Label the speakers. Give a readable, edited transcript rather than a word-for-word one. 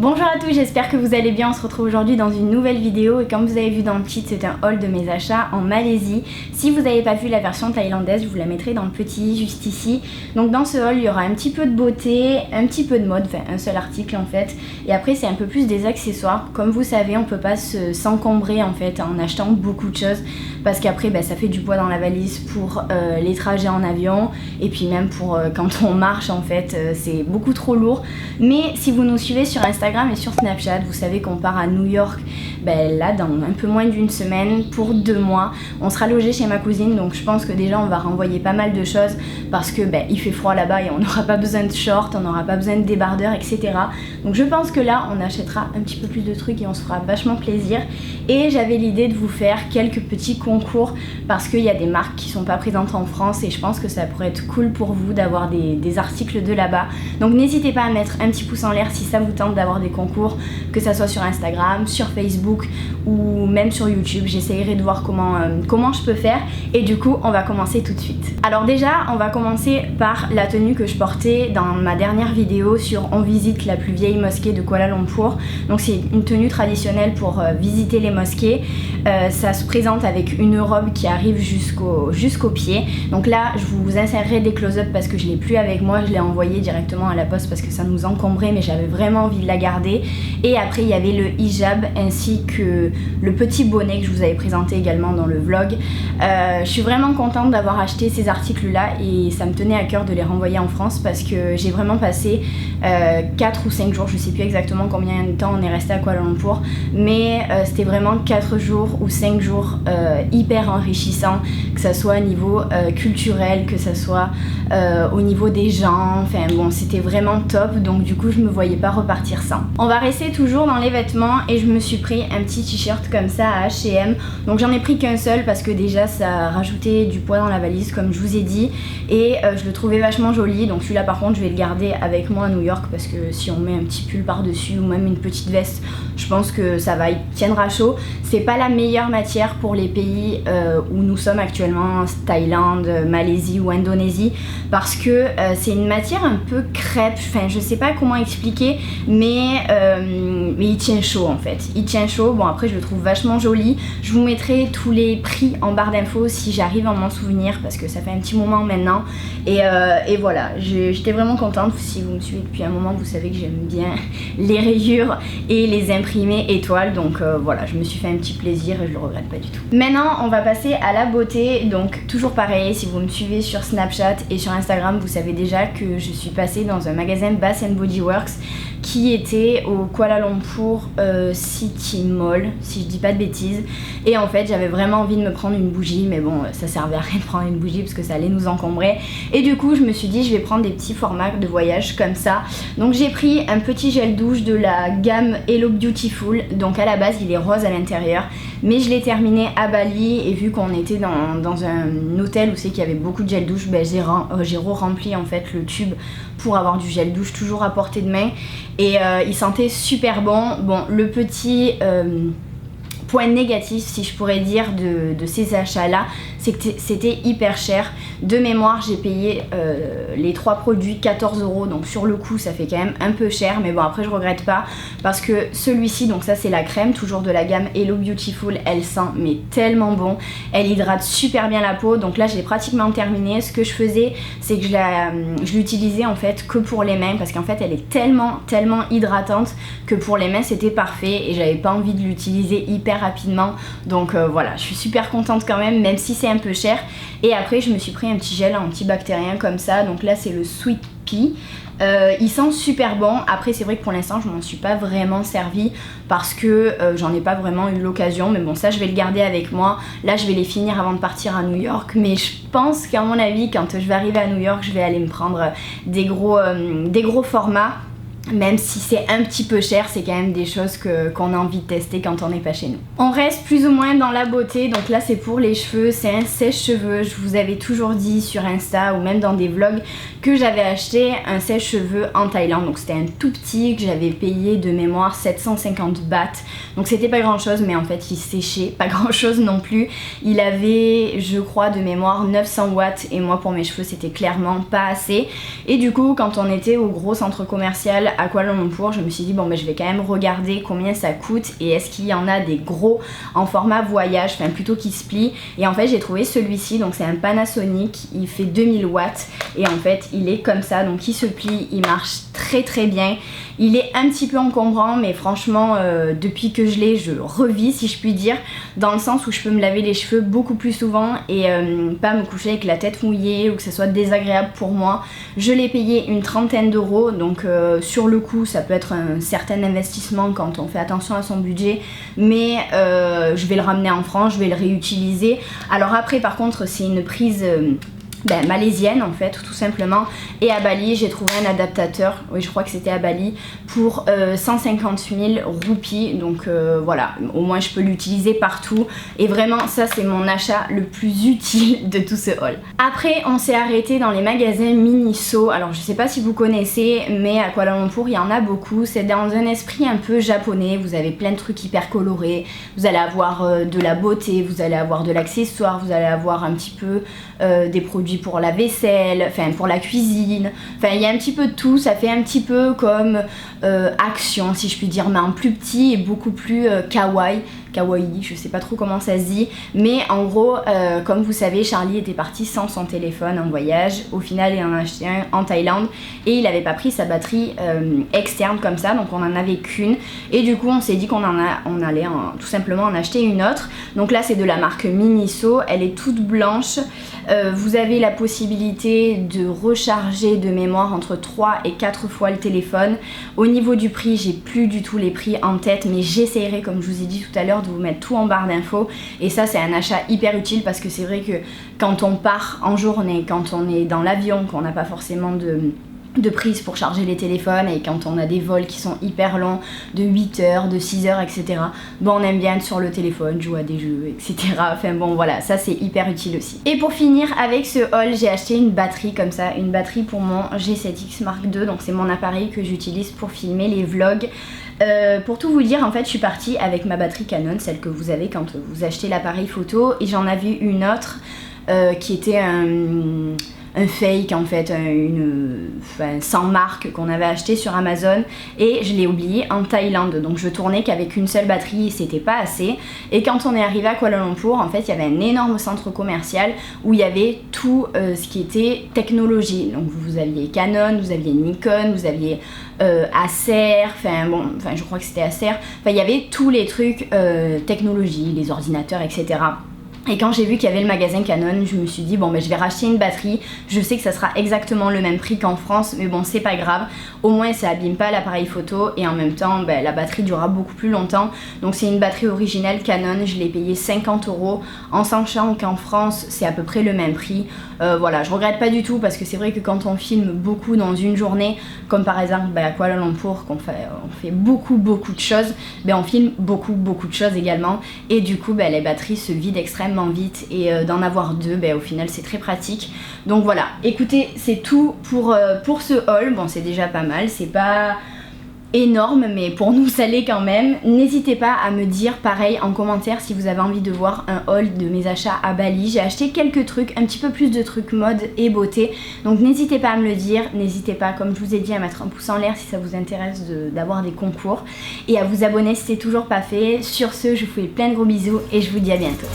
Speaker 1: Bonjour à tous, j'espère que vous allez bien. On se retrouve aujourd'hui dans une nouvelle vidéo et comme vous avez vu dans le titre, c'est un haul de mes achats en Malaisie. Si vous n'avez pas vu la version thaïlandaise, je vous la mettrai dans le petit juste ici. Donc dans ce haul, il y aura un petit peu de beauté, un petit peu de mode, enfin un seul article en fait. Et après c'est un peu plus des accessoires. Comme vous savez, on peut pas s'encombrer en fait en achetant beaucoup de choses parce qu'après ça fait du poids dans la valise pour les trajets en avion et puis même pour quand on marche en fait, c'est beaucoup trop lourd. Mais si vous nous suivez sur Instagram et sur Snapchat, vous savez qu'on part à New York là dans un peu moins d'une semaine pour 2 mois. On sera logé chez ma cousine, donc je pense que déjà on va renvoyer pas mal de choses parce que il fait froid là-bas et on n'aura pas besoin de shorts, on n'aura pas besoin de débardeurs, etc. Donc je pense que là on achètera un petit peu plus de trucs et on se fera vachement plaisir. Et j'avais l'idée de vous faire quelques petits concours parce qu'il y a des marques qui sont pas présentes en France et je pense que ça pourrait être cool pour vous d'avoir des articles de là-bas. Donc n'hésitez pas à mettre un petit pouce en l'air si ça vous tente d'avoir des concours, que ça soit sur Instagram, sur Facebook ou même sur YouTube. J'essayerai de voir comment je peux faire et du coup on va commencer tout de suite. Alors déjà on va commencer par la tenue que je portais dans ma dernière vidéo sur on visite la plus vieille mosquée de Kuala Lumpur. Donc c'est une tenue traditionnelle pour visiter les mosquées. Ça se présente avec une robe qui arrive jusqu'au pied. Donc là je vous insérerai des close-up parce que je l'ai plus avec moi, je l'ai envoyé directement à la poste parce que ça nous encombrait, mais j'avais vraiment envie de la garder. Et après il y avait le hijab ainsi que le petit bonnet que je vous avais présenté également dans le vlog. Je suis vraiment contente d'avoir acheté ces articles là et ça me tenait à cœur de les renvoyer en France parce que j'ai vraiment passé 4 ou 5 jours, je sais plus exactement combien de temps on est resté à Kuala Lumpur, mais c'était vraiment 4 jours ou 5 jours hyper enrichissants, que ça soit au niveau culturel, que ça soit au niveau des gens, enfin bon c'était vraiment top, donc du coup je me voyais pas repartir sans. On va rester toujours dans les vêtements et je me suis pris un petit t-shirt comme ça à H&M. Donc j'en ai pris qu'un seul parce que déjà ça rajoutait du poids dans la valise comme je vous ai dit et je le trouvais vachement joli. Donc celui-là par contre je vais le garder avec moi à New York parce que si on met un petit pull par dessus ou même une petite veste, je pense que ça va, il tiendra chaud. C'est pas la meilleure matière pour les pays où nous sommes actuellement, Thaïlande, Malaisie ou Indonésie, parce que c'est une matière un peu crêpe, enfin je sais pas comment expliquer, mais il tient chaud en fait, il tient chaud. Bon après je le trouve vachement joli, je vous mettrai tous les prix en barre d'infos si j'arrive à m'en souvenir parce que ça fait un petit moment maintenant et voilà, j'étais vraiment contente. Si vous me suivez depuis un moment vous savez que j'aime bien les rayures et les imprimés étoiles, donc voilà, je me suis fait un petit plaisir et je le regrette pas du tout. Maintenant on va passer à la beauté, donc toujours pareil, si vous me suivez sur Snapchat et sur Instagram vous savez déjà que je suis passée dans un magasin Bath & Body Works qui était au Kuala Lumpur City Mall, si je dis pas de bêtises. Et en fait j'avais vraiment envie de me prendre une bougie, mais bon ça servait à rien de prendre une bougie parce que ça allait nous encombrer. Et du coup je me suis dit je vais prendre des petits formats de voyage comme ça. Donc j'ai pris un petit gel douche de la gamme Hello Beautiful. Donc à la base il est rose à l'intérieur, mais je l'ai terminé à Bali et vu qu'on était dans un hôtel où c'est qu'il y avait beaucoup de gel douche, j'ai rempli en fait le tube pour avoir du gel douche toujours à portée de main et il sentait super bon. Bon, le petit point négatif si je pourrais dire de ces achats là, c'est que c'était hyper cher. De mémoire j'ai payé les 3 produits 14 €, donc sur le coup ça fait quand même un peu cher, mais bon après je regrette pas parce que celui-ci, donc ça c'est la crème toujours de la gamme Hello Beautiful, elle sent mais tellement bon, elle hydrate super bien la peau. Donc là j'ai pratiquement terminé. Ce que je faisais c'est que je l'utilisais en fait que pour les mains parce qu'en fait elle est tellement hydratante que pour les mains c'était parfait et j'avais pas envie de l'utiliser hyper rapidement. Donc voilà, je suis super contente quand même si c'est un peu cher. Et après je me suis pris un petit gel antibactérien comme ça, donc là c'est le Sweet Pea. Il sent super bon. Après c'est vrai que pour l'instant je m'en suis pas vraiment servi parce que j'en ai pas vraiment eu l'occasion, mais bon ça je vais le garder avec moi. Là je vais les finir avant de partir à New York, mais je pense qu'à mon avis quand je vais arriver à New York je vais aller me prendre des gros formats. Même si c'est un petit peu cher, c'est quand même des choses qu'on a envie de tester quand on n'est pas chez nous. On reste plus ou moins dans la beauté, donc là c'est pour les cheveux, c'est un sèche-cheveux. Je vous avais toujours dit sur Insta ou même dans des vlogs que j'avais acheté un sèche-cheveux en Thaïlande. Donc c'était un tout petit que j'avais payé de mémoire 750 bahts. Donc c'était pas grand chose, mais en fait il séchait pas grand chose non plus. Il avait, je crois de mémoire, 900 watts et moi pour mes cheveux c'était clairement pas assez. Et du coup quand on était au gros centre commercial à Kuala Lumpur, je me suis dit bon je vais quand même regarder combien ça coûte et est-ce qu'il y en a des gros en format voyage, enfin plutôt qui se plient. Et en fait j'ai trouvé celui-ci, donc c'est un Panasonic, il fait 2000 watts et en fait il est comme ça, donc il se plie, il marche très bien. Il est un petit peu encombrant mais franchement depuis que je l'ai je revis si je puis dire, dans le sens où je peux me laver les cheveux beaucoup plus souvent et pas me coucher avec la tête mouillée ou que ce soit désagréable pour moi. Je l'ai payé une trentaine d'euros, donc sur le coup ça peut être un certain investissement quand on fait attention à son budget, mais je vais le ramener en France, je vais le réutiliser. Alors après par contre c'est une prise malaisienne en fait tout simplement, et à Bali j'ai trouvé un adaptateur, oui je crois que c'était à Bali, pour 150 000 roupies, donc voilà, au moins je peux l'utiliser partout et vraiment ça c'est mon achat le plus utile de tout ce haul. Après on s'est arrêté dans les magasins Miniso, alors je sais pas si vous connaissez mais à Kuala Lumpur il y en a beaucoup, c'est dans un esprit un peu japonais, vous avez plein de trucs hyper colorés, vous allez avoir de la beauté, vous allez avoir de l'accessoire, vous allez avoir un petit peu des produits pour la vaisselle, enfin pour la cuisine, enfin il y a un petit peu de tout, ça fait un petit peu comme Action si je puis dire, mais en plus petit et beaucoup plus kawaii, je sais pas trop comment ça se dit, mais en gros comme vous savez Charlie était parti sans son téléphone en voyage, au final il en a acheté un en Thaïlande et il avait pas pris sa batterie externe comme ça, donc on en avait qu'une et du coup on s'est dit qu'on allait tout simplement en acheter une autre. Donc là c'est de la marque Miniso, elle est toute blanche, vous avez la possibilité de recharger de mémoire entre 3 et 4 fois le téléphone. Au niveau du prix j'ai plus du tout les prix en tête, mais j'essaierai comme je vous ai dit tout à l'heure de vous mettre tout en barre d'infos, et ça c'est un achat hyper utile parce que c'est vrai que quand on part en journée, quand on est dans l'avion, qu'on n'a pas forcément de prise pour charger les téléphones et quand on a des vols qui sont hyper longs de 8 heures, de 6 heures etc, bon on aime bien être sur le téléphone, jouer à des jeux etc, enfin bon voilà, ça c'est hyper utile aussi. Et pour finir avec ce haul j'ai acheté une batterie comme ça, une batterie pour mon G7X Mark II, donc c'est mon appareil que j'utilise pour filmer les vlogs. Pour tout vous dire en fait je suis partie avec ma batterie Canon, celle que vous avez quand vous achetez l'appareil photo, et j'en avais une autre qui était un fake en fait, sans marque qu'on avait acheté sur Amazon et je l'ai oublié en Thaïlande, donc je tournais qu'avec une seule batterie et c'était pas assez. Et quand on est arrivé à Kuala Lumpur en fait il y avait un énorme centre commercial où il y avait tout ce qui était technologie, donc vous aviez Canon, vous aviez Nikon, vous aviez Acer, je crois que c'était Acer, il y avait tous les trucs technologie, les ordinateurs etc. Et quand j'ai vu qu'il y avait le magasin Canon, je me suis dit bon je vais racheter une batterie, je sais que ça sera exactement le même prix qu'en France, mais bon c'est pas grave, au moins ça abîme pas l'appareil photo et en même temps la batterie durera beaucoup plus longtemps. Donc c'est une batterie originale Canon, je l'ai payée 50 € en sachant qu'en France c'est à peu près le même prix. Voilà, je regrette pas du tout parce que c'est vrai que quand on filme beaucoup dans une journée, comme par exemple à Kuala Lumpur, on fait beaucoup de choses, on filme beaucoup de choses également et du coup les batteries se vident extrêmement vite et d'en avoir deux au final c'est très pratique. Donc voilà, écoutez c'est tout pour ce haul. Bon c'est déjà pas mal, c'est pas énorme mais pour nous ça l'est quand même. N'hésitez pas à me dire pareil en commentaire si vous avez envie de voir un haul de mes achats à Bali. J'ai acheté quelques trucs, un petit peu plus de trucs mode et beauté, donc n'hésitez pas à me le dire, n'hésitez pas comme je vous ai dit à mettre un pouce en l'air si ça vous intéresse d'avoir des concours et à vous abonner si c'est toujours pas fait. Sur ce je vous fais plein de gros bisous et je vous dis à bientôt.